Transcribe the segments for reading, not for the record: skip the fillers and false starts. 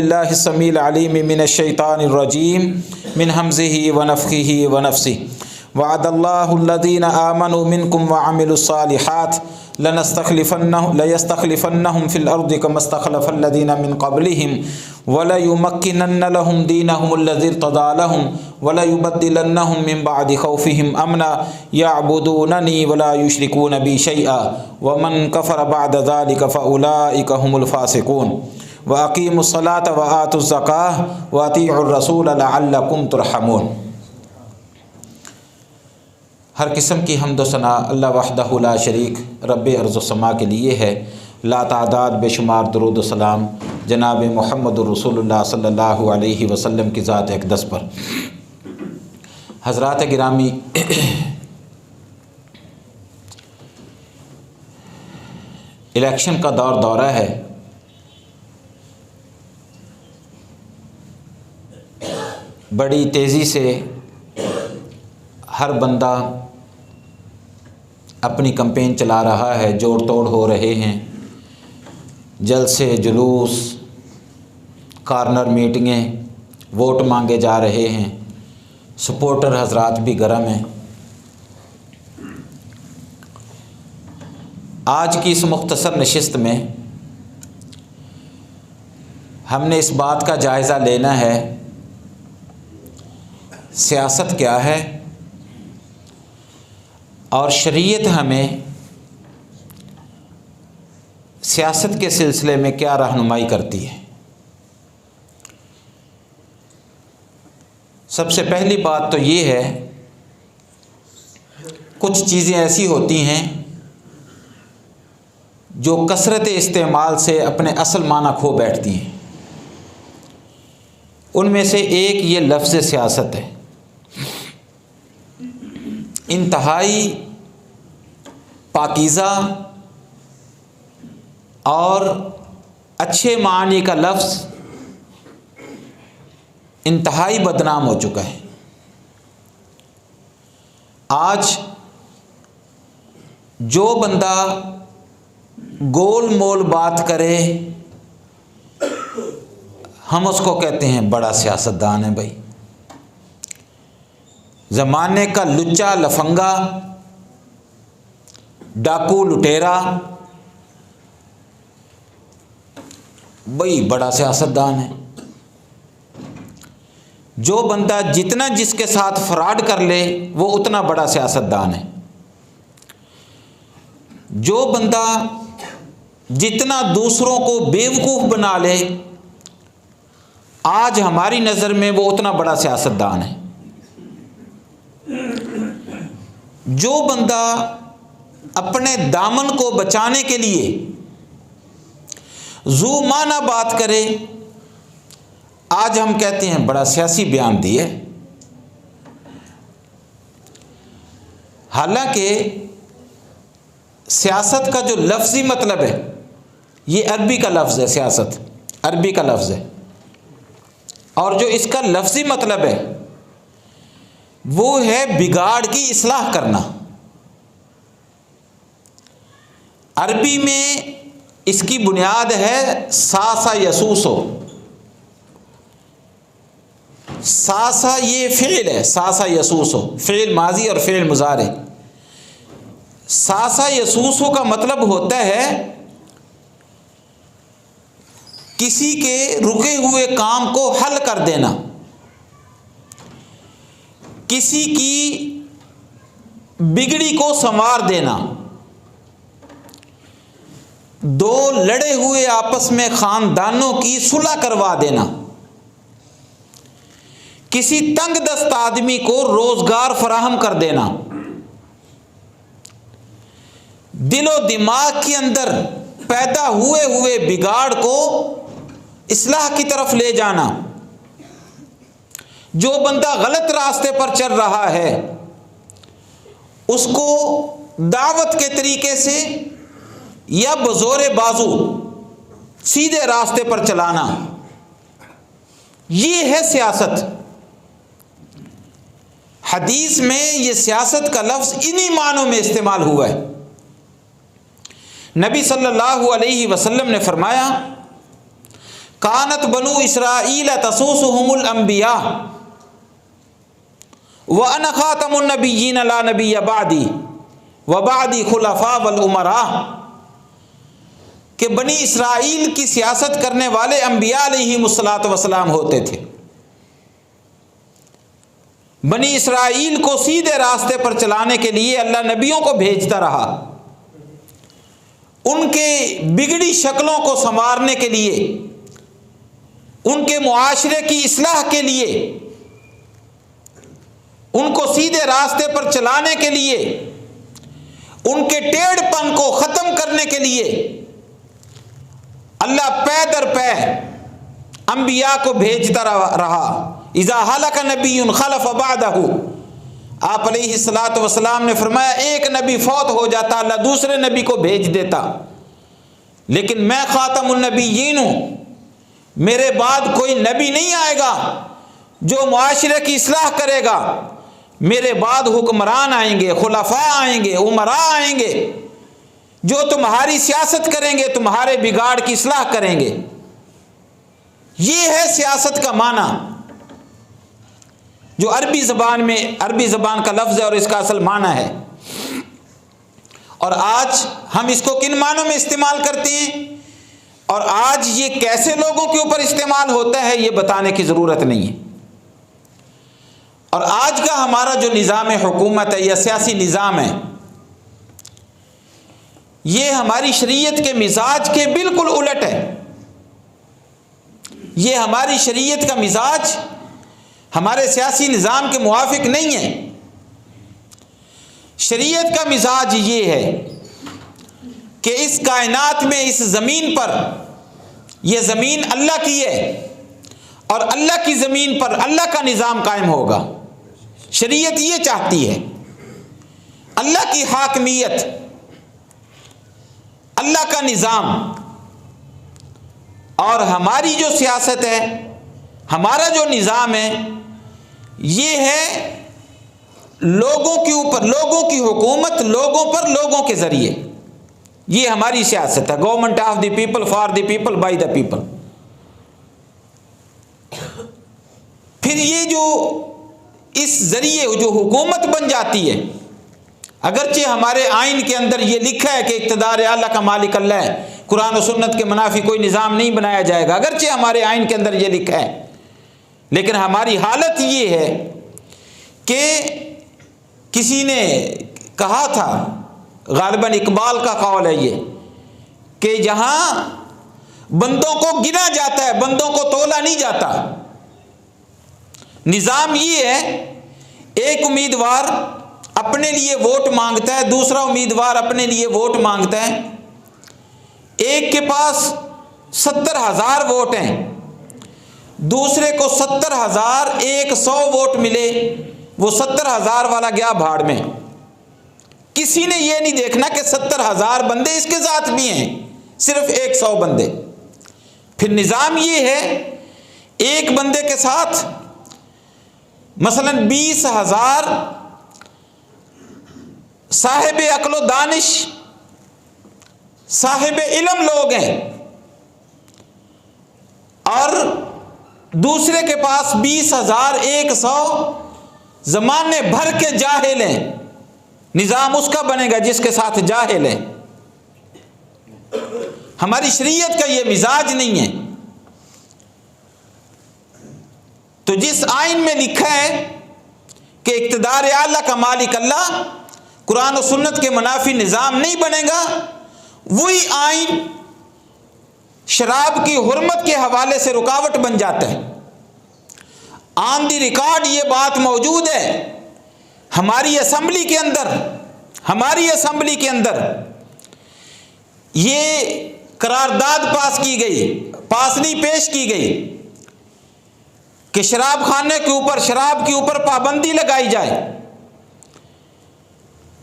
बिस्मिल्लाहिस्समील अलीम मिनश्शैतानिर्रजीम मिन हम्ज़िही व नफ़्ख़िही व नफ़्सिही वअदल्लाहुल्लज़ीना आमनू मिनकुम व अमिलुस्सालिहात लयस्तख़लिफ़न्नहुम फ़िल अर्दि कमस्तख़लफ़ल्लज़ीना मिन क़ब्लिहिम वलयुमक्किनन्न लहुम दीनहुमुल्लज़ी इर्तज़ा लहुम वलयुबद्दिलन्नहुम मिन बअदि ख़ौफ़िहिम अमना यअबुदूननी वला युश्रिकून बी शैआ वमन कफ़र बअद ज़ालिका फ़उलाइका हुमुल फ़ासिक़ून व अक़ीमुस्सलात व आतुज़्ज़काह व अतीउर रसूल लअल्लकुम तुरहमून। हर किस्म की हम्द व सना अल्लाह वहदहु ला शरीक रब्बे अर्ज़ व समा के लिए है। ला तादाद बेशुमार दुरूद व सलाम जनाब मुहम्मदुर रसूलुल्लाह सल्लल्लाहु अलैहि वसल्लम की ज़ात अक़दस पर। हज़रात गिरामी, इलेक्शन का दौरा है। बड़ी तेज़ी से हर बंदा अपनी कैंपेन चला रहा है, जोड़ तोड़ हो रहे हैं, जलसे जुलूस, कॉर्नर मीटिंगें, वोट मांगे जा रहे हैं। सपोर्टर हजरात भी गर्म हैं। आज की इस मुख्तसर नशिस्त में हमने इस बात का जायज़ा लेना है सियासत क्या है और शरीयत हमें सियासत के सिलसिले में क्या रहनुमाई करती है। सबसे पहली बात तो ये है, कुछ चीज़ें ऐसी होती हैं जो कसरत इस्तेमाल से अपने असल माना खो बैठती हैं। उनमें से एक ये लफ्ज़ सियासत है। इंतहाई पाकीज़ा और अच्छे मानी का लफ्ज़ इंतहाई बदनाम हो चुका है। आज जो बंदा गोल मोल बात करे हम उसको कहते हैं बड़ा सियासतदान है। भाई, ज़माने का लुच्चा लफंगा, डाकू लुटेरा, भाई बड़ा सियासतदान है। जो बंदा जितना जिसके साथ फ्रॉड कर ले वो उतना बड़ा सियासतदान है। जो बंदा जितना दूसरों को बेवकूफ़ बना ले आज हमारी नज़र में वो उतना बड़ा सियासतदान है। जो बंदा अपने दामन को बचाने के लिए ज़ू माना बात करे आज हम कहते हैं बड़ा सियासी बयान दिए। हालांकि सियासत का जो लफ्ज़ी मतलब है ये अरबी का लफ्ज़ है। सियासत अरबी का लफ्ज़ है और जो इसका लफ्ज़ी मतलब है वो है बिगाड़ की इस्लाह करना। अरबी में इसकी बुनियाद है सासा यसूसो। सासा ये फ़िल है, सासा यसूसो फ़िल माजी और फ़िल मुज़ारे। सासा यसूसो का मतलब होता है किसी के रुके हुए काम को हल कर देना, किसी की बिगड़ी को संवार देना, दो लड़े हुए आपस में ख़ानदानों की सुलह करवा देना, किसी तंग दस्त आदमी को रोज़गार फराहम कर देना, दिलो दिमाग के अंदर पैदा हुए बिगाड़ को इस्लाह की तरफ ले जाना। जो बंदा गलत रास्ते पर चल रहा है उसको दावत के तरीके से या बज़ोरे बाजू सीधे रास्ते पर चलाना, ये है सियासत। हदीस में ये सियासत का लफ्ज़ इन्हीं मानों में इस्तेमाल हुआ है। नबी सल्लल्लाहु अलैहि वसल्लम ने फरमाया कानत बनु इसराईल तसूसुहुमुल अंबिया व अना खातमुन नबिय्यीन ला नबिय्य बादी व बादी खुलफा वल उमरा, कि बनी इसराइल की सियासत करने वाले अंबिया अलैहिमुस्सलातु वस्सलाम होते थे। बनी इसराइल को सीधे रास्ते पर चलाने के लिए अल्लाह नबियों को भेजता रहा, उनके बिगड़ी शक्लों को संवारने के लिए, उनके मुआशरे की इस्लाह के लिए, उनको सीधे रास्ते पर चलाने के लिए, उनके टेढ़पन को ख़त्म करने के लिए अल्लाह पै दर पै अंबिया को भेजता रहा। इज़ा हलक नबियुन खलफ बादहू, आप अलैहिस्सलातु वस्सलाम ने फरमाया एक नबी फौत हो जाता अल्लाह दूसरे नबी को भेज देता, लेकिन मैं खातमुन नबिय्यीन हूँ, मेरे बाद कोई नबी नहीं आएगा जो मुआशरे की इस्लाह करेगा। मेरे बाद हुक्मरान आएंगे, खुलफा आएंगे, उमरा आएंगे, जो तुम्हारी सियासत करेंगे, तुम्हारे बिगाड़ की इस्लाह करेंगे। ये है सियासत का माना, जो अरबी ज़बान में, अरबी ज़बान का लफ्ज़ है और इसका असल माना है। और आज हम इसको किन मानों में इस्तेमाल करते हैं और आज ये कैसे लोगों के ऊपर इस्तेमाल होता है, ये बताने की ज़रूरत नहीं है। और आज का हमारा जो निज़ाम हुकूमत है या सियासी निज़ाम है, ये हमारी शरीयत के मिजाज के बिल्कुल उलट है। ये हमारी शरीयत का मिजाज हमारे सियासी निज़ाम के मुआफिक नहीं है। शरीयत का मिजाज ये है कि इस कायनात में, इस ज़मीन पर, यह ज़मीन अल्लाह की है और अल्लाह की ज़मीन पर अल्लाह का निज़ाम कायम होगा। शरीयत ये चाहती है, अल्लाह की हाकमियत, अल्लाह का निज़ाम। और हमारी जो सियासत है, हमारा जो निज़ाम है, ये है लोगों के ऊपर, लोगों की हुकूमत लोगों पर, लोगों के ज़रिए। ये हमारी सियासत है, government of the people, for the people, by the people. फिर ये जो इस ज़रिए जो हुकूमत बन जाती है, अगरचे हमारे आइन के अंदर ये लिखा है कि इक़्तिदार आला का मालिक अल्लाह है, कुरान और सुन्नत के मुनाफी कोई निज़ाम नहीं बनाया जाएगा, अगरचे हमारे आइन के अंदर ये लिखा है, लेकिन हमारी हालत ये है कि किसी ने कहा था, गालिबन इकबाल का कौल है ये, कि जहाँ बंदों को गिना जाता है, बंदों को तोला नहीं जाता। निज़ाम ये है, एक उम्मीदवार अपने लिए वोट मांगता है, दूसरा उम्मीदवार अपने लिए वोट मांगता है। एक के पास 70,000 वोट हैं, दूसरे को 70,100 वोट मिले, वो 70,000 वाला गया भाड़ में। किसी ने ये नहीं देखना कि 70,000 बंदे इसके साथ भी हैं, सिर्फ 100 बंदे। फिर निज़ाम ये है, एक बंदे के साथ मसलन 20,000 साहिब अक्लो दानिश, साहिब इल्म लोग हैं, और दूसरे के पास 20,100 ज़माने भर के जाहिल हैं। निज़ाम उसका बनेगा जिसके साथ जाहिल है। हमारी शरीयत का ये मिजाज नहीं है। तो जिस आइन में लिखा है कि इक़्तिदार आला का मालिक अल्लाह, कुरान और सुन्नत के मुनाफी निज़ाम नहीं बनेगा, वही आइन शराब की हुर्मत के हवाले से रुकावट बन जाता है। ऑन द रिकॉर्ड ये बात मौजूद है, हमारी असम्बली के अंदर ये करारदाद पासनी पेश की गई कि शराब खाने के ऊपर, शराब के ऊपर पाबंदी लगाई जाए,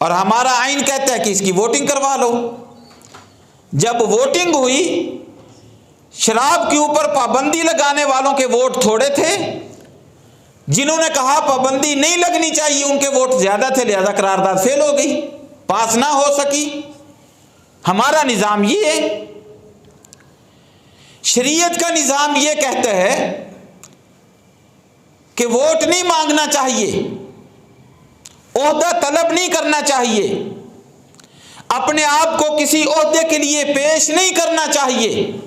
और हमारा आइन कहता है कि इसकी वोटिंग करवा लो। जब वोटिंग हुई, शराब के ऊपर पाबंदी लगाने वालों के वोट थोड़े थे, जिन्होंने कहा पाबंदी नहीं लगनी चाहिए उनके वोट ज्यादा थे, लिहाजा करारदाद फेल हो गई, पास ना हो सकी। हमारा निज़ाम ये है, शरीयत का निज़ाम ये कहता है कि वोट नहीं मांगना चाहिए, ओहदा तलब नहीं करना चाहिए, अपने आप को किसी ओहदे के लिए पेश नहीं करना चाहिए।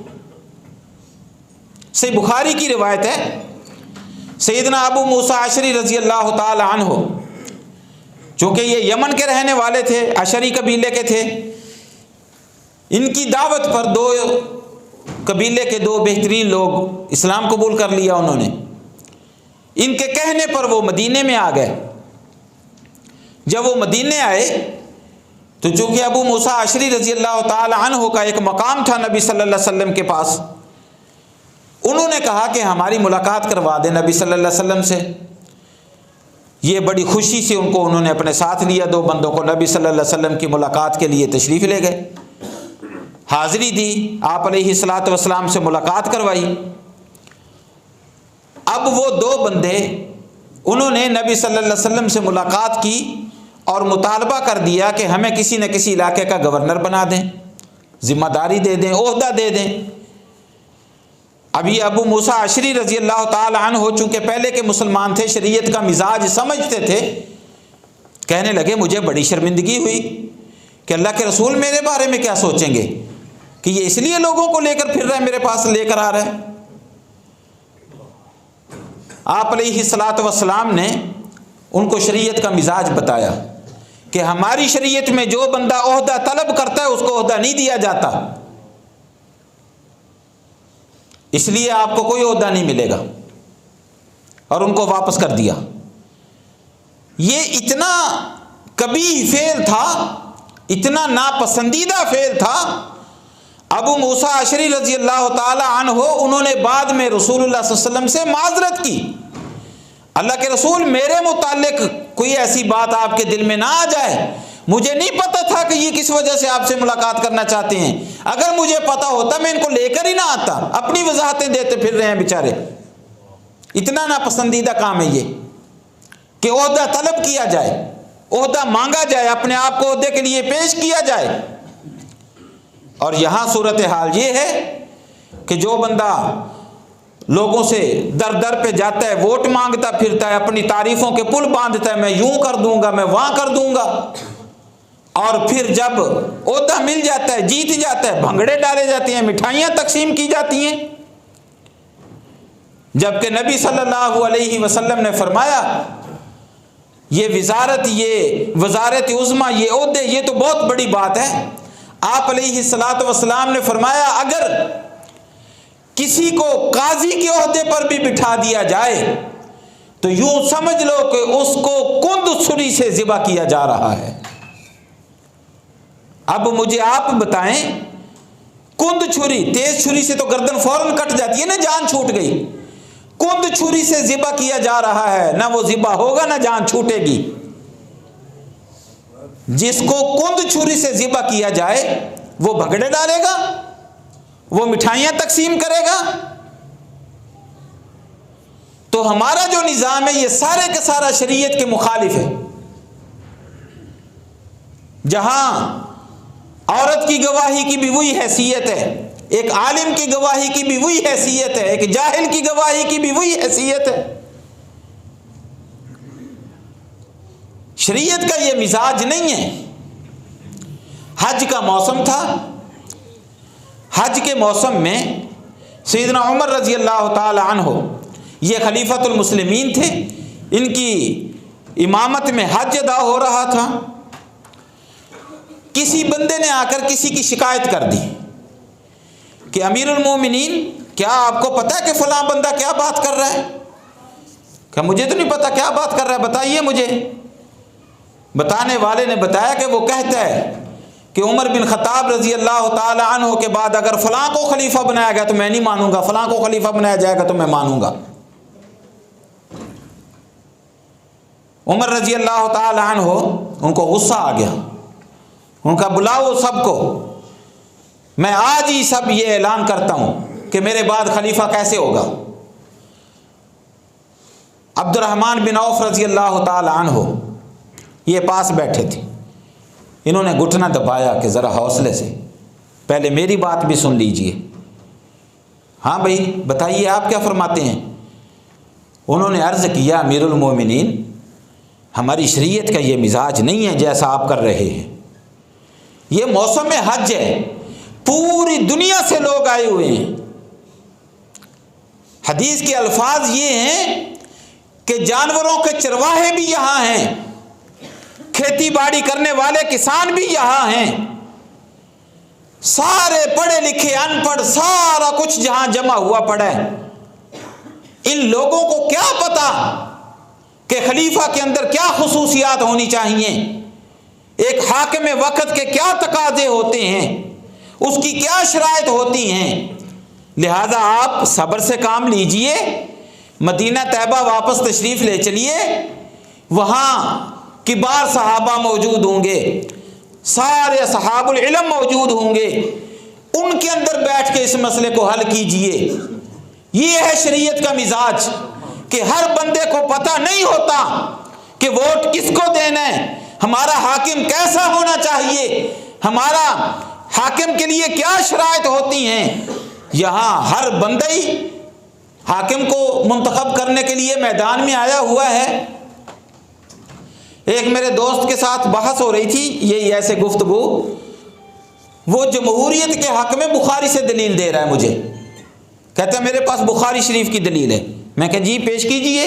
सही बुखारी की रिवायत है, सैयदना अबू मूसा अशरी रजी अल्लाह ताला अन्हु, चूँकि ये यमन के रहने वाले थे, अशरी कबीले के थे, इनकी दावत पर दो कबीले के दो बेहतरीन लोग इस्लाम कबूल कर लिया उन्होंने। इनके कहने पर वो मदीने में आ गए। जब वो मदीने आए तो चूँकि अबू मूसा अशरी रजी अल्लाह ताला अन्हु का एक मकाम था नबी सल्लल्लाहु अलैहि वसल्लम के पास, उन्होंने कहा कि हमारी मुलाकात करवा दें नबी सल्लल्लाहु अलैहि वसल्लम से। ये बड़ी खुशी से उन्होंने अपने साथ लिया, दो बंदों को नबी सल्लल्लाहु अलैहि वसल्लम की मुलाकात के लिए तशरीफ़ ले गए, हाज़िरी दी, आप अलैहिस्सलातु वस्सलाम से मुलाकात करवाई। अब वो दो बंदे उन्होंने नबी सल्लल्लाहु अलैहि वसल्लम से मुलाकात की और मुतालबा कर दिया कि हमें किसी न किसी इलाके का गवर्नर बना दें, ज़िम्मेदारी दे दें, ओहदा दे दें। अभी अबू मूसा अशरी रजी अल्लाह ताला अन्हु चूँकि पहले के मुसलमान थे, शरीयत का मिजाज समझते थे, कहने लगे मुझे बड़ी शर्मिंदगी हुई कि अल्लाह के रसूल मेरे बारे में क्या सोचेंगे कि ये इसलिए लोगों को लेकर फिर रहे हैं, मेरे पास लेकर आ रहे हैं। आप अलैहिस्सलातु वस्सलाम ने उनको शरीयत का मिजाज बताया कि हमारी शरीयत में जो बंदा ओहदा तलब करता है उसको ओहदा नहीं दिया जाता, इसलिए आपको कोई ओहदा नहीं मिलेगा, और उनको वापस कर दिया। ये इतना कबीह फेल था, इतना नापसंदीदा फेल था। अबू मूसा अशरी रजी अल्लाह ताला अन्हु उन्होंने बाद में रसूलुल्लाह सल्लल्लाहु अलैहि वसल्लम से माजरत की, अल्लाह के रसूल मेरे मुतालिक कोई ऐसी बात आपके दिल में ना आ जाए, मुझे नहीं पता था कि ये किस वजह से आपसे मुलाकात करना चाहते हैं, अगर मुझे पता होता मैं इनको लेकर ही ना आता। अपनी वजाहतें देते फिर रहे हैं बेचारे। इतना नापसंदीदा काम है ये कि ओहदा तलब किया जाए, ओहदा मांगा जाए, अपने आप को ओहदे के लिए पेश किया जाए। और यहाँ सूरत हाल ये है कि जो बंदा लोगों से दर दर पे जाता है, वोट मांगता फिरता है, अपनी तारीफों के पुल बांधता है, मैं यूं कर दूंगा, मैं वहां कर दूंगा, और फिर जब ओहदा मिल जाता है, जीत जाता है, भंगड़े डाले जाते हैं, मिठाइयां तकसीम की जाती हैं। जबकि नबी सल्लल्लाहु अलैहि वसल्लम ने फरमाया ये विजारत, ये वजारत उज़्मा, ये ओहदे, ये तो बहुत बड़ी बात है। आप अलैहिस्सलातु वस्सलाम ने फरमाया अगर किसी को काजी के ओहदे पर भी बिठा दिया जाए तो यूं समझ लो कि उसको कुंद छुरी से ज़िबा किया जा रहा है। अब मुझे आप बताएं, कुंद छुरी, तेज छुरी से तो गर्दन फौरन कट जाती है ना, जान छूट गई, कुंद छुरी से ज़िबा किया जा रहा है, ना वो ज़िबा होगा ना जान छूटेगी। जिसको कुंद छुरी से ज़िबा किया जाए वो भगड़े डालेगा, वो मिठाइयां तकसीम करेगा। तो हमारा जो निज़ाम है ये सारे का सारा शरीयत के मुखालिफ है। जहां औरत की गवाही की भी वही हैसियत है, एक आलिम की गवाही की भी वही हैसियत है, एक जाहिल की गवाही की भी वही हैसियत है। शरीयत का ये मिजाज नहीं है। हज का मौसम था, हज के मौसम में सैयदना उमर रजी अल्लाह ताला अन्हु ये खलीफतुल मुस्लिमीन थे, इनकी इमामत में हज अदा हो रहा था। किसी बंदे ने आकर किसी की शिकायत कर दी कि अमीरुल मोमिनीन, क्या आपको पता है कि फलां बंदा क्या बात कर रहा है? क्या मुझे तो नहीं पता क्या बात कर रहा है, बताइए मुझे। बताने वाले ने बताया कि वो कहता है कि उमर बिन खत्ताब रजी अल्लाह ताला अन्हु के बाद अगर फलां को खलीफा बनाया गया तो मैं नहीं मानूंगा, फलां को खलीफा बनाया जाएगा तो मैं मानूंगा। उमर रजी अल्लाह ताला अन्हु उनको गुस्सा आ गया, उनका बुलाओ सबको, मैं आज ही सब ये ऐलान करता हूं कि मेरे बाद खलीफा कैसे होगा। अब्दुर्रहमान बिन औफ रजी अल्लाह ताला अन्हु ये पास बैठे थे, इन्होंने घुटना दबाया कि ज़रा हौसले से, पहले मेरी बात भी सुन लीजिए। हाँ भाई बताइए आप क्या फरमाते हैं। उन्होंने अर्ज़ किया, अमीरुल मोमिनीन, हमारी शरीयत का ये मिजाज नहीं है जैसा आप कर रहे हैं। ये मौसम हज है, पूरी दुनिया से लोग आए हुए हैं। हदीस के अल्फाज ये हैं कि जानवरों के चरवाहे भी यहाँ हैं, खेती बाड़ी करने वाले किसान भी यहाँ हैं, सारे पढ़े लिखे अनपढ़ सारा कुछ जहाँ जमा हुआ पड़ा है। इन लोगों को क्या पता कि खलीफा के अंदर क्या खुसूसियात होनी चाहिए, एक हाकिम वक्त के क्या तकाजे होते हैं, उसकी क्या शराइत होती हैं। लिहाजा आप सब्र से काम लीजिए, मदीना तैयबा वापस तशरीफ़ ले चलिए, वहाँ किबार सहाबा मौजूद होंगे, सारे सहाबुल इल्म मौजूद होंगे, उनके अंदर बैठ के इस मसले को हल कीजिए। ये है शरीयत का मिजाज कि हर बंदे को पता नहीं होता कि वोट किसको देना है, हमारा हाकिम कैसा होना चाहिए, हमारा हाकिम के लिए क्या शराइत होती हैं। यहाँ हर बंदा ही हाकिम को मुंतखब करने के लिए मैदान में आया हुआ है। एक मेरे दोस्त के साथ बहस हो रही थी, यही ऐसे गुफ्तगू, वो जमहूरियत के हक में बुखारी से दलील दे रहा है मुझे, कहता है मेरे पास बुखारी शरीफ की दलील है। मैं कहा जी पेश कीजिए।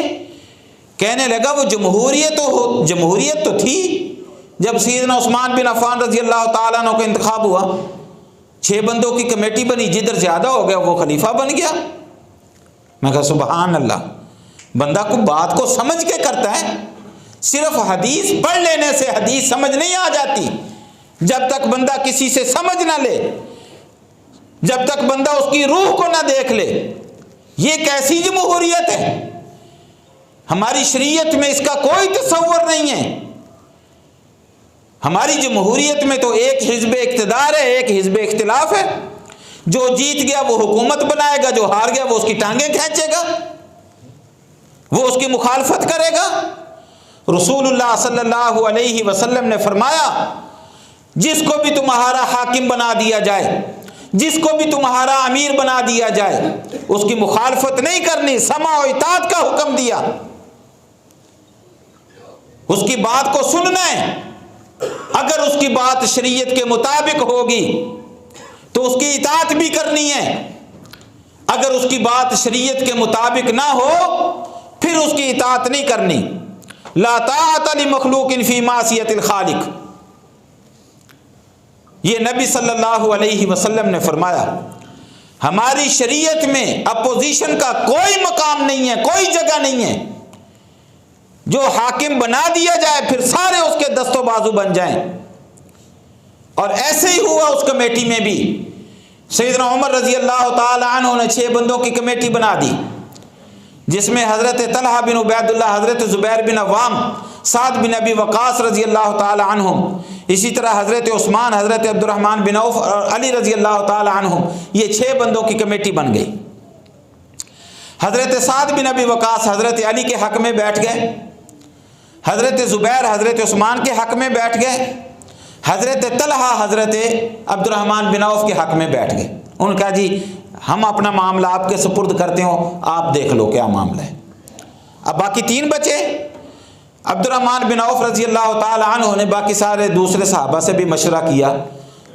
कहने लगा वो जमहूरियत तो थी जब सैयदना उस्मान बिन अफ़्फ़ान रज़ी अल्लाह ताला अन्हु का इंतखाब हुआ, 6 बंदों की कमेटी बनी, जिधर ज़्यादा हो गया वो खलीफा बन गया। मैं कहा सुबहान अल्लाह, बंदा को बात को समझ के करता है। सिर्फ हदीस पढ़ लेने से हदीस समझ नहीं आ जाती। जब तक बंदा किसी से समझ ना ले, जब तक बंदा उसकी रूह को ना देख ले, ये कैसी जमहूरियत है। हमारी शरीयत में इसका कोई तसव्वुर नहीं है। हमारी जमहूरियत में तो एक हिज़्ब इक़्तिदार है, एक हिज़्ब इख्तिलाफ है। जो जीत गया वो हुकूमत बनाएगा, जो हार गया वो उसकी टांगें खींचेगा, वो उसकी मुखालफत करेगा। रसूलुल्लाह सल्लल्लाहु अलैहि वसल्लम ने फरमाया, जिसको भी तुम्हारा हाकिम बना दिया जाए, जिसको भी तुम्हारा अमीर बना दिया जाए, उसकी मुखालफत नहीं करनी, समा और इताअत का हुक्म दिया। उसकी बात को सुनना है। अगर उसकी बात शरीयत के मुताबिक होगी तो उसकी इताअत भी करनी है। अगर उसकी बात शरीयत के मुताबिक ना हो फिर उसकी इताअत नहीं करनी। ला ताअत लि मखलूकिन फी मासियतिल खालिक, ये नबी सल्लल्लाहु अलैहि वसल्लम ने फरमाया। हमारी शरीयत में अपोजिशन का कोई मकाम नहीं है, कोई जगह नहीं है। जो हाकिम बना दिया जाए फिर सारे उसके दस्तो बाजू बन जाएं। और ऐसे ही हुआ उस कमेटी में भी। सैयदना उमर रजी अल्लाह ताला अन्हु ने 6 बंदों की कमेटी बना दी, जिसमें हज़रत तलहा बिन उबैदुल्लाह, हज़रत ज़ुबैर बिन अव्वाम, साद बिन अबी वक़ास रजी अल्लाह ताला अन्हुम, इसी तरह हज़रत उस्मान, हज़रत अब्दुर्रहमान बिन औफ और अली रजी अल्लाह ताला अन्हुम, ये 6 बंदों की कमेटी बन गई। हज़रत साद बिन अबी वक़ास हज़रत अली के हक़ में बैठ गए, हज़रत ज़ुबैर हज़रत उस्मान के हक़ में बैठ गए, हज़रत तलहा हज़रत अब्दुर्रहमान बिन औफ के हक़ में बैठ गए। उन्होंने कहा जी हम अपना मामला आपके सुपुर्द करते हो, आप देख लो क्या मामला है। अब बाकी 3 बचे। अब्दुर्रहमान बिन औफ रज़ी अल्लाह ताला अन्हु ने बाकी सारे दूसरे सहाबा से भी मशवरा किया,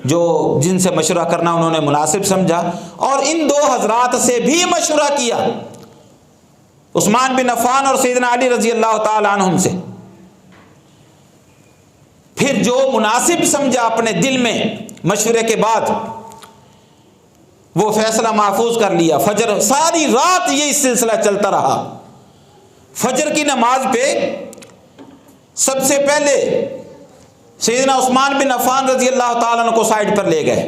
जो जिनसे मशवरा करना उन्होंने मुनासिब समझा, और इन 2 हज़रात से भी मशवरा किया, उस्मान बिन अफ़्फ़ान और सैयदना अली रज़ी अल्लाह ताला अन्हुम से। फिर जो मुनासिब समझा अपने दिल में मशवरे के बाद वो फैसला महफूज कर लिया। फजर सारी रात ये सिलसिला चलता रहा। फजर की नमाज पे सबसे पहले सैयदना उस्मान बिन अफ़्फ़ान रज़ी अल्लाह ताला अन्हु को साइड पर ले गए,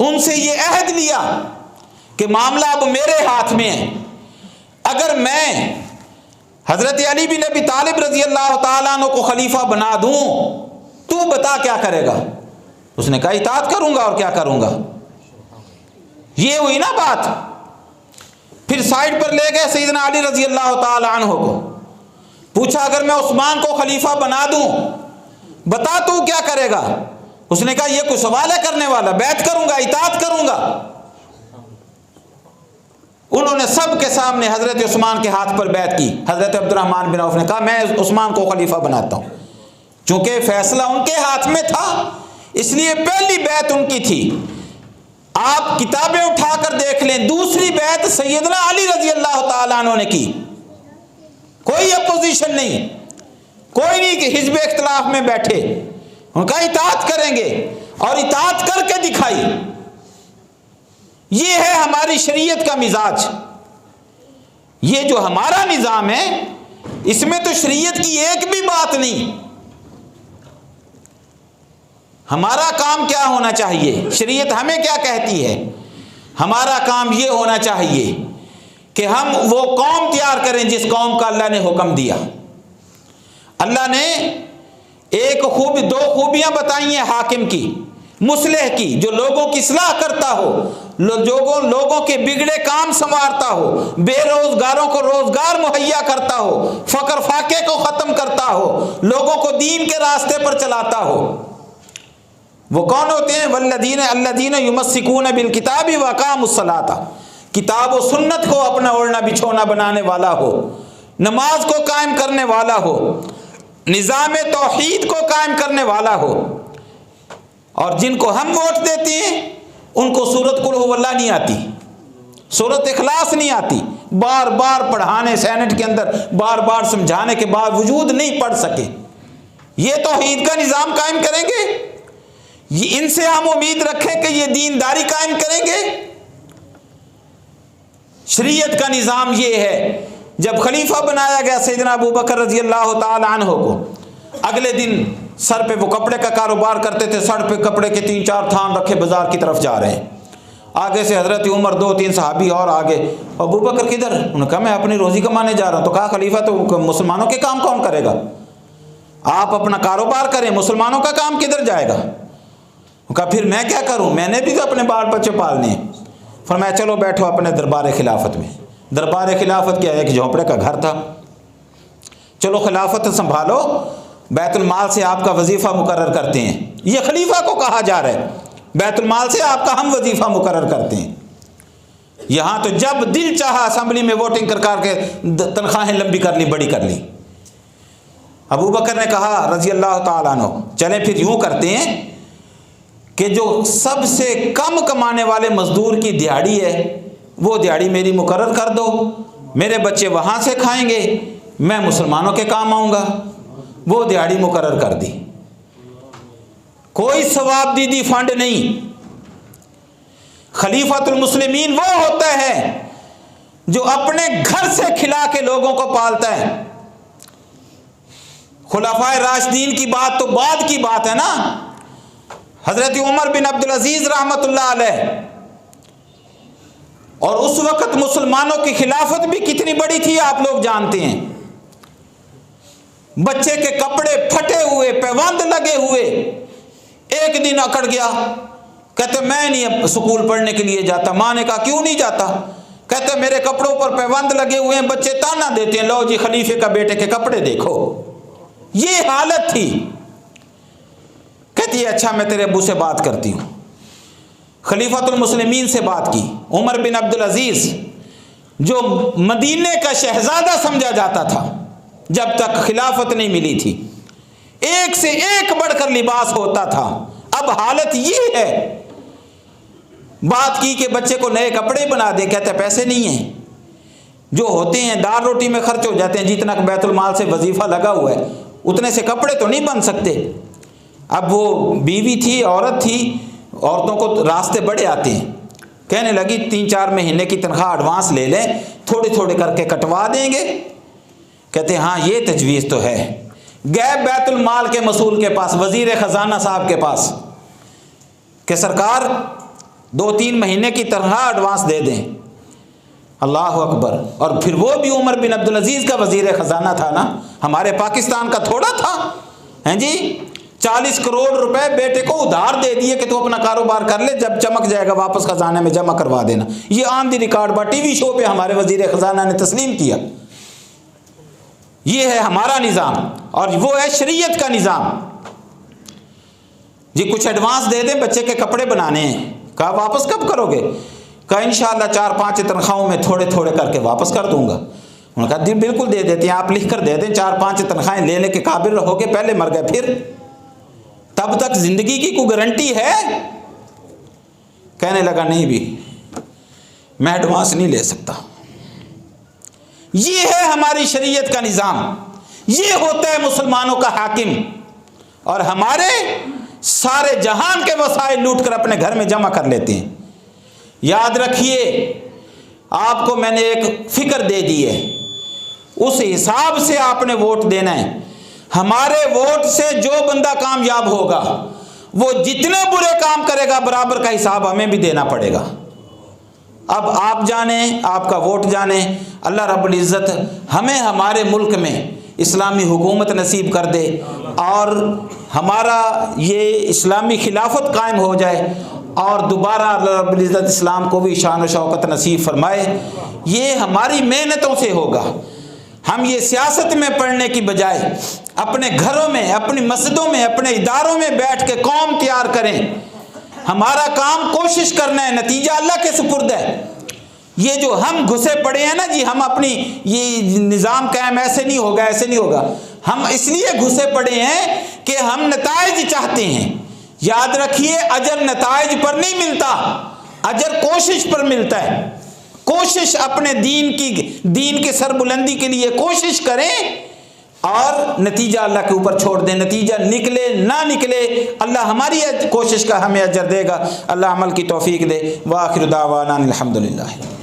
उनसे ये अहद लिया कि मामला अब मेरे हाथ में है। अगर मैं हज़रत अली बिन अबी तालिब रज़ी अल्लाह ताला अन्हु को खलीफा बना दूं, तू बता क्या करेगा। उसने कहा इताअत करूंगा और क्या करूंगा। ये हुई ना बात। फिर साइड पर ले गए सैयदना अली रज़ी अल्लाह ताला अन्हु को, पूछा अगर मैं उस्मान को खलीफा बना दूं, बता तू क्या करेगा। उसने कहा यह कोई सवाल है करने वाला, बैत करूंगा, इताअत करूंगा। उन्होंने सब के सामने हज़रत उस्मान के हाथ पर बैत की। हज़रत अब्दुर्रहमान बिन औफ ने कहा मैं उस्मान को खलीफा बनाता हूँ। चूँकि फ़ैसला उनके हाथ में था इसलिए पहली बैत उनकी थी। आप किताबें उठाकर देख लें, दूसरी बैत सैयदना अली रज़ी अल्लाह ताला अन्हु ने की। कोई अपोजिशन नहीं, कोई नहीं कि हिज़्ब इख्तिलाफ में बैठे, उनका इताअत करेंगे और इताअत करके दिखाई। ये है हमारी शरीयत का मिजाज। ये जो हमारा निज़ाम है इसमें तो शरीयत की एक भी बात नहीं। हमारा काम क्या होना चाहिए, शरीयत हमें क्या कहती है? हमारा काम ये होना चाहिए कि हम वो कौम तैयार करें जिस कौम का अल्लाह ने हुक्म दिया। अल्लाह ने दो खूबियां बताई हैं हाकिम की, मुस्लिह की, जो लोगों की इस्लाह करता हो, लोगों के बिगड़े काम संवारता हो, बेरोजगारों को रोजगार मुहैया करता हो, फकर फाके को ख़त्म करता हो, लोगों को दीन के रास्ते पर चलाता हो। वो कौन होते हैं? वल्लदीन अल्लदीन युमस्सिकून बिल किताबि व अक़ामुस्सलाता, किताब व सुन्नत को अपना ओढ़ना बिछोना बनाने वाला हो, नमाज को कायम करने वाला हो, निज़ाम तौहीद को कायम करने वाला हो। और जिनको हम वोट देते हैं उनको सूरत कुल हुवल्लाह नहीं आती, सूरत इखलास नहीं आती, बार बार पढ़ाने सेनेट के अंदर बार बार समझाने के बावजूद नहीं पढ़ सके। ये तौहीद का निज़ाम कायम करेंगे, ये इनसे हम उम्मीद रखें कि ये दीनदारी कायम करेंगे। शरीयत का निज़ाम ये है, जब खलीफा बनाया गया सैयदना अबू बकर रज़ी अल्लाह ताला अन्हु को, अगले दिन सर पे वो कपड़े का कारोबार करते थे, सर पे कपड़े के 3-4 थान रखे बाजार की तरफ जा रहे हैं। आगे से हज़रत उमर 2-3 सहाबी और आगे, अबू बकर किधर? उन्होंने कहा मैं अपनी रोज़ी कमाने जा रहा हूँ। तो कहा खलीफा तो मुसलमानों के काम कौन करेगा, आप अपना कारोबार करें, मुसलमानों का काम किधर जाएगा? कहा फिर मैं क्या करूँ, मैंने भी तो अपने बाल बच्चे पालने हैं। फरमाया चलो बैठो अपने दरबार खिलाफत में। दरबार खिलाफत क्या, एक झोंपड़े का घर था। चलो खिलाफत संभालो, बैतुल माल से आपका वजीफ़ा मुकर्रर करते हैं। ये खलीफा को कहा जा रहा है, बैतुल माल से आपका हम वजीफ़ा मुकर्रर करते हैं। यहाँ तो जब दिल चाहा असम्बली में वोटिंग कर के तनख्वाहें लंबी कर ली, बड़ी कर ली। अबू बकर ने कहा रज़ी अल्लाह ताला अन्हु, चले फिर यूँ करते हैं कि जो सबसे कम कमाने वाले मजदूर की दिहाड़ी है वो दिहाड़ी मेरी मुकर्रर कर दो, मेरे बच्चे वहाँ से खाएंगे, मैं मुसलमानों के काम आऊँगा। वो दिहाड़ी मुकर्रर कर दी। कोई सवाब दीदी फंड नहीं। खलीफतुल मुस्लिमीन वो होता है जो अपने घर से खिला के लोगों को पालता है। खुलाफाए राशिदीन की बात तो बाद की बात है ना। हजरत उमर बिन अब्दुल अजीज रहमतुल्लाह अलैह, और उस वक़्त मुसलमानों की खिलाफत भी कितनी बड़ी थी आप लोग जानते हैं। बच्चे के कपड़े फटे हुए, पैबंद लगे हुए, एक दिन अकड़ गया, कहते मैं नहीं अब स्कूल पढ़ने के लिए जाता। माँ ने कहा क्यों नहीं जाता? कहते मेरे कपड़ों पर पैबंद लगे हुए हैं, बच्चे ताना देते हैं, लो जी खलीफे का बेटे के कपड़े देखो। ये हालत थी। कहती है अच्छा मैं तेरे अब्बू से बात करती हूँ। खलीफतुल मुस्लिमीन से बात की। उमर बिन अब्दुल अजीज जो मदीने का शहजादा समझा जाता था जब तक खिलाफत नहीं मिली थी, एक से एक बढ़कर लिबास होता था। अब हालत ये है, बात की कि बच्चे को नए कपड़े बना दे, कहते पैसे नहीं हैं, जो होते हैं दाल रोटी में खर्च हो जाते हैं, जितना बैतुल माल से वजीफा लगा हुआ है उतने से कपड़े तो नहीं बन सकते। अब वो बीवी थी, औरत थी, औरतों को रास्ते बड़े आते हैं। कहने लगी 3-4 महीने की तनख्वाह एडवांस ले लें, थोड़े थोड़े करके कटवा देंगे। कहते हाँ ये तजवीज़ तो है। गए बैतुल माल के मसूल के पास, वजीर ख़जाना साहब के पास, कि सरकार 2-3 महीने की तनख्वाह एडवांस दे दें। अल्लाह अकबर। और फिर वो भी उमर बिन अब्दुल अजीज़ का वजीर ख़जाना था ना, हमारे पाकिस्तान का थोड़ा था, हैं जी। 40 करोड़ रुपए बेटे को उधार दे दिए कि तू अपना कारोबार कर ले, जब चमक जाएगा वापस खजाने में जमा करवा देना। ये ऑन दी रिकॉर्ड बा, टीवी शो पे हमारे वजीर ख़जाना ने तस्लीम किया। ये है हमारा निज़ाम, और वो है शरीयत का निज़ाम। जी कुछ एडवांस दे दें, बच्चे के कपड़े बनाने हैं। कहा वापस कब करोगे? कहा इंशाअल्लाह 4-5 तनख्वाहों में थोड़े थोड़े करके वापस कर दूंगा। उन्होंने कहा जी बिल्कुल दे देते हैं, आप लिख कर दे दें, 4-5 तनख्वाहें लेने के काबिल रहोगे, पहले मर गए फिर, तब तक ज़िंदगी की कोई गारंटी है? कहने लगा नहीं भी, मैं एडवांस नहीं ले सकता। ये है हमारी शरीयत का निज़ाम, ये होता है मुसलमानों का हाकिम। और हमारे सारे जहान के वसाइल लूट कर अपने घर में जमा कर लेते हैं। याद रखिए, आपको मैंने एक फिक्र दे दी है, उस हिसाब से आपने वोट देना है। हमारे वोट से जो बंदा कामयाब होगा वो जितने बुरे काम करेगा बराबर का हिसाब हमें भी देना पड़ेगा। अब आप जाने, आपका वोट जाने, अल्लाह रब्बुल इज़्ज़त हमें हमारे मुल्क में इस्लामी हुकूमत नसीब कर दे और हमारा ये इस्लामी खिलाफत कायम हो जाए और दोबारा अल्लाह रब्बुल इज़्ज़त इस्लाम को भी शान व शौकत नसीब फरमाए। ये हमारी मेहनतों से होगा। हम ये सियासत में पढ़ने की बजाय अपने घरों में, अपनी मस्जिदों में, अपने इदारों में बैठ के कौम तैयार करें। हमारा काम कोशिश करना है, नतीजा अल्लाह के सुपुर्द है। ये जो हम घुसे पड़े हैं ना जी, हम अपनी ये निज़ाम कायम ऐसे नहीं होगा, ऐसे नहीं होगा, हम इसलिए घुसे पड़े हैं कि हम नताइज चाहते हैं। याद रखिए, अजर नताइज पर नहीं मिलता, अजर कोशिश पर मिलता है। कोशिश अपने दीन की सरबुलंदी के लिए कोशिश करें और नतीजा अल्लाह के ऊपर छोड़ दें। नतीजा निकले ना निकले, अल्लाह हमारी कोशिश का हमें अजर देगा। अल्लाह अमल की तौफीक दे। व आखिर दावाना अल्हम्दुलिल्लाह।